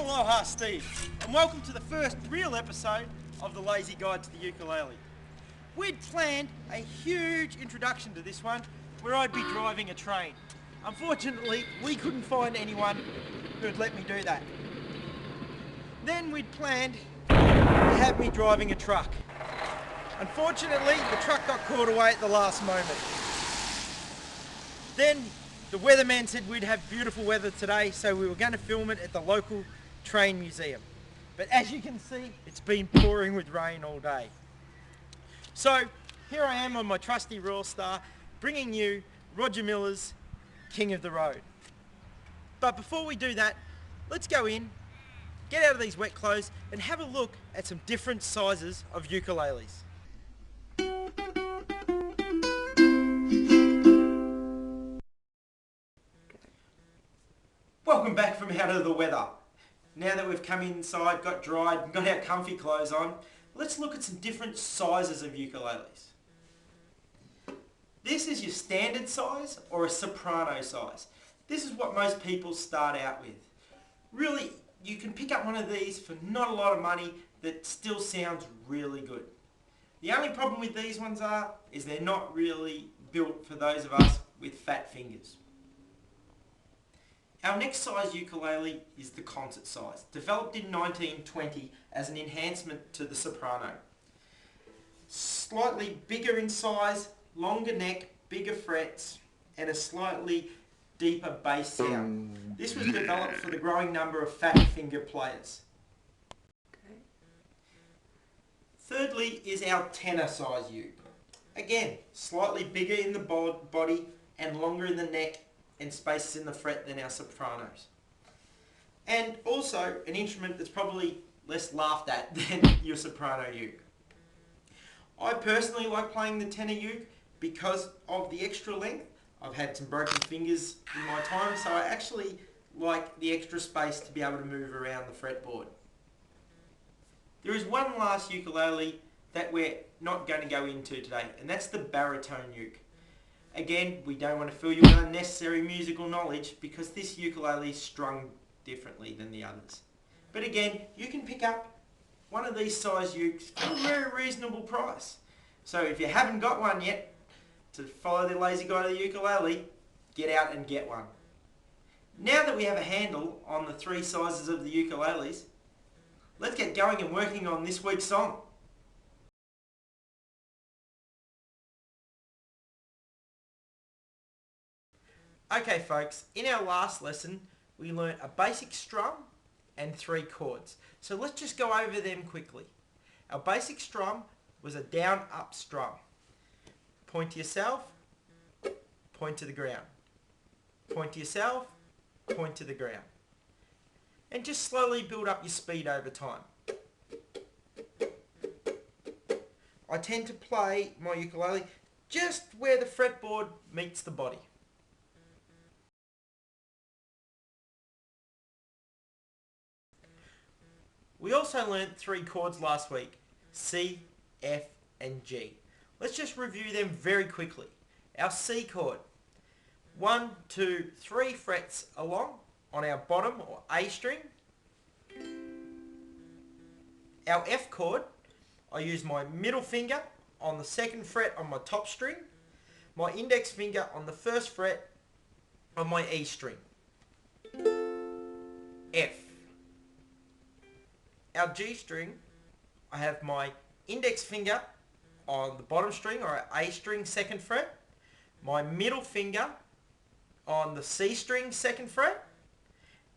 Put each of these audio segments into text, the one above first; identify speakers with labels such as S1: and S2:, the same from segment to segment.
S1: Aloha, Steve, and welcome to the first real episode of the Lazy Guide to the Ukulele. We'd planned a huge introduction to this one where I'd be driving a train. Unfortunately, we couldn't find anyone who'd let me do that. Then we'd planned to have me driving a truck. Unfortunately, the truck got caught away at the last moment. Then the weatherman said we'd have beautiful weather today, so we were going to film it at the local train museum. But as you can see, it's been pouring with rain all day. So here I am on my trusty Royal Star, bringing you Roger Miller's King of the Road. But before we do that, let's go in, get out of these wet clothes, and have a look at some different sizes of ukuleles. Welcome back from out of the weather. Now that we've come inside, got dried, and got our comfy clothes on, let's look at some different sizes of ukuleles. This is your standard size or a soprano size. This is what most people start out with. Really, you can pick up one of these for not a lot of money that still sounds really good. The only problem with these ones is they're not really built for those of us with fat fingers. Our next size ukulele is the concert size, developed in 1920 as an enhancement to the soprano. Slightly bigger in size, longer neck, bigger frets, and a slightly deeper bass sound. This was developed for the growing number of fat finger players. Thirdly is our tenor size uke. Again, slightly bigger in the body and longer in the neck and spaces in the fret than our sopranos. And also an instrument that's probably less laughed at than your soprano uke. I personally like playing the tenor uke because of the extra length. I've had some broken fingers in my time, so I actually like the extra space to be able to move around the fretboard. There is one last ukulele that we're not going to go into today, and that's the baritone uke. Again, we don't want to fill you with unnecessary musical knowledge because this ukulele is strung differently than the others. But again, you can pick up one of these size ukes for a very reasonable price. So if you haven't got one yet, to follow the lazy guide of the ukulele, get out and get one. Now that we have a handle on the three sizes of the ukuleles, let's get going and working on this week's song. Okay folks, in our last lesson we learnt a basic strum and 3 chords. So let's just go over them quickly. Our basic strum was a down-up strum. Point to yourself, point to the ground. Point to yourself, point to the ground. And just slowly build up your speed over time. I tend to play my ukulele just where the fretboard meets the body. We also learnt 3 chords last week, C, F and G. Let's just review them very quickly. Our C chord, 1, 2, 3 frets along on our bottom or A string. Our F chord, I use my middle finger on the 2nd fret on my top string, my index finger on the 1st fret on my E string. F. Our G string, I have my index finger on the bottom string or A string 2nd fret, my middle finger on the C string 2nd fret,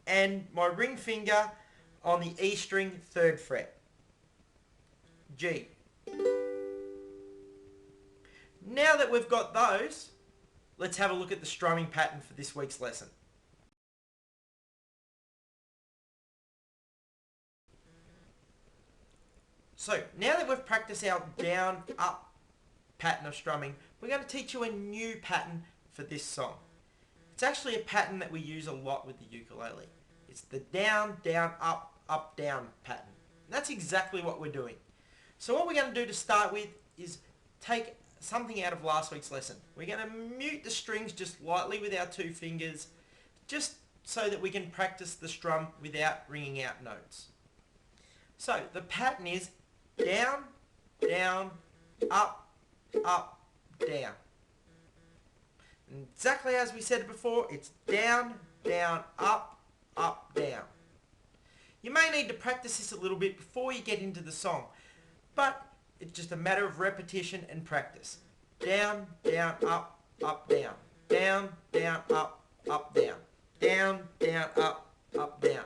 S1: and my ring finger on the E string 3rd fret. G. Now that we've got those, let's have a look at the strumming pattern for this week's lesson. So now that we've practiced our down-up pattern of strumming, we're going to teach you a new pattern for this song. It's actually a pattern that we use a lot with the ukulele. It's the down, down, up, down pattern. And that's exactly what we're doing. So what we're going to do to start with is take something out of last week's lesson. We're going to mute the strings just lightly with our 2 fingers, just so that we can practice the strum without ringing out notes. So the pattern is down, down, up, up, down. And exactly as we said it before, it's down, down, up, up, down. You may need to practice this a little bit before you get into the song, but it's just a matter of repetition and practice. Down, down, up, up, down. Down, down, up, up, down. Down, down, up, up, down.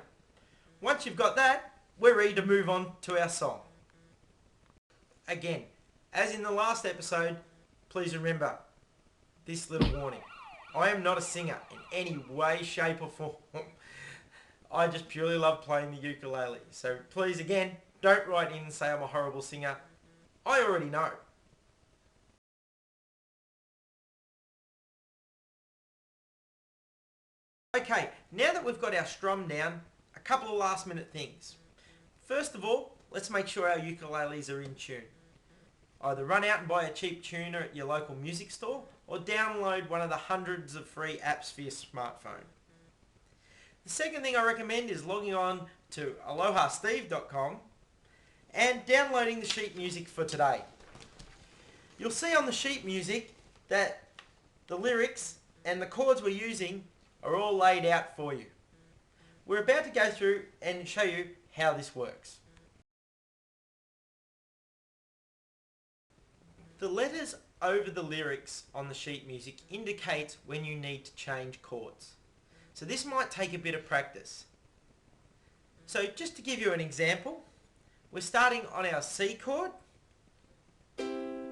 S1: Once you've got that, we're ready to move on to our song. Again, as in the last episode, please remember this little warning. I am not a singer in any way, shape or form. I just purely love playing the ukulele. So please, again, don't write in and say I'm a horrible singer. I already know. Okay, now that we've got our strum down, a couple of last minute things. First of all, let's make sure our ukuleles are in tune. Either run out and buy a cheap tuner at your local music store or download one of the hundreds of free apps for your smartphone. The second thing I recommend is logging on to alohasteve.com and downloading the sheet music for today. You'll see on the sheet music that the lyrics and the chords we're using are all laid out for you. We're about to go through and show you how this works. The letters over the lyrics on the sheet music indicate when you need to change chords. So this might take a bit of practice. So just to give you an example, we're starting on our C chord.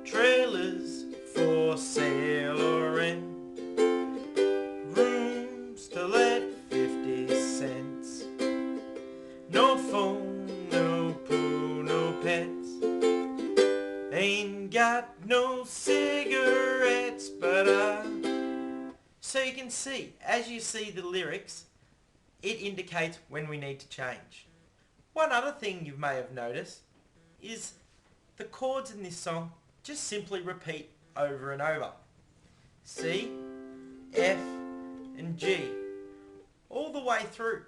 S1: Trailers for sale or rent, rooms to let 50 cents, no phone, no pool, no pets, ain't got no cigarettes, but So you can see, as you see the lyrics, it indicates when we need to change. One other thing you may have noticed is the chords in this song just simply repeat over and over. C, F and G, all the way through.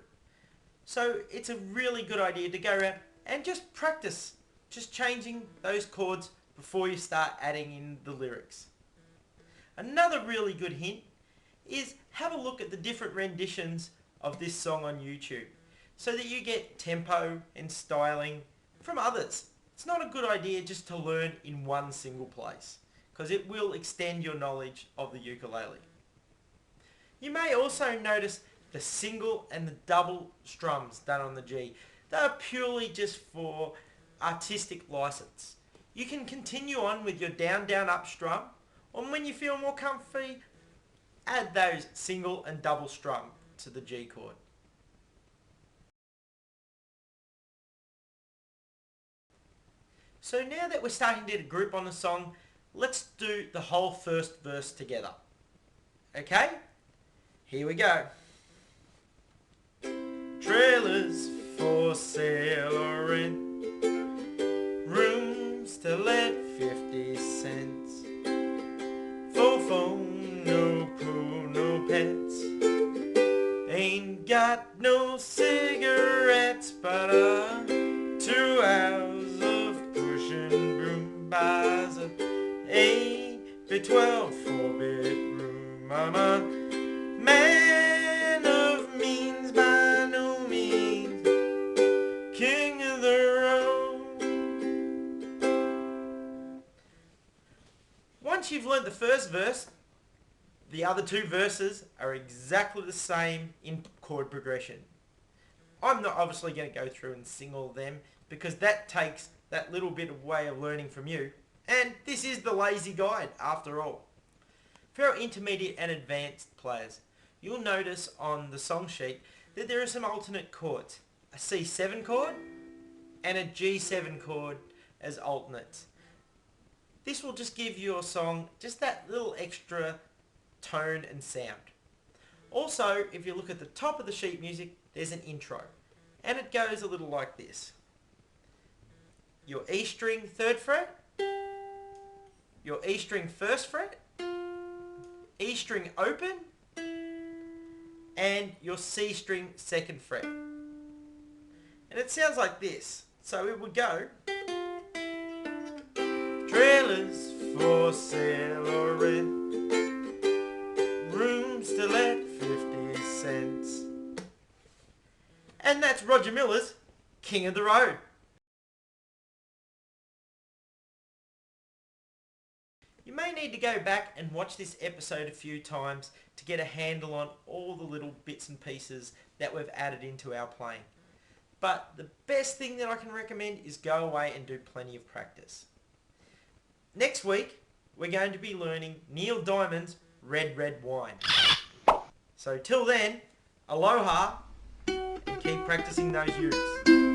S1: So it's a really good idea to go around and just practice just changing those chords before you start adding in the lyrics. Another really good hint is have a look at the different renditions of this song on YouTube so that you get tempo and styling from others. It's not a good idea just to learn in one single place because it will extend your knowledge of the ukulele. You may also notice the single and the double strums done on the G. They are purely just for artistic license. You can continue on with your down, down, up strum, or when you feel more comfy, add those single and double strum to the G chord. So now that we're starting to get a grip on the song, let's do the whole first verse together. Okay? Here we go. Trailers for sale or rent, rooms to let 50 cents, full phone, no pool, no pets, ain't got no cigarettes, but 2 hours of pushing broom buys a 8x12 4-bedroom. I'm a man of means, by no means king of the road. Once you've learnt the first verse, the other 2 verses are exactly the same in chord progression. I'm not obviously going to go through and sing all of them because that takes that little bit of way of learning from you, and this is the lazy guide after all. For our intermediate and advanced players, you'll notice on the song sheet that there are some alternate chords. A C7 chord and a G7 chord as alternates. This will just give your song just that little extra tone and sound. Also, if you look at the top of the sheet music, there's an intro, and it goes a little like this. Your E string 3rd fret, your E string 1st fret, E string open, and your C string 2nd fret. And it sounds like this. So it would go, trailers for sale or rent, rooms to let 50 cents. And that's Roger Miller's King of the Road. You may need to go back and watch this episode a few times to get a handle on all the little bits and pieces that we've added into our playing. But the best thing that I can recommend is go away and do plenty of practice. Next week, we're going to be learning Neil Diamond's Red Red Wine. So till then, aloha and keep practicing those U's.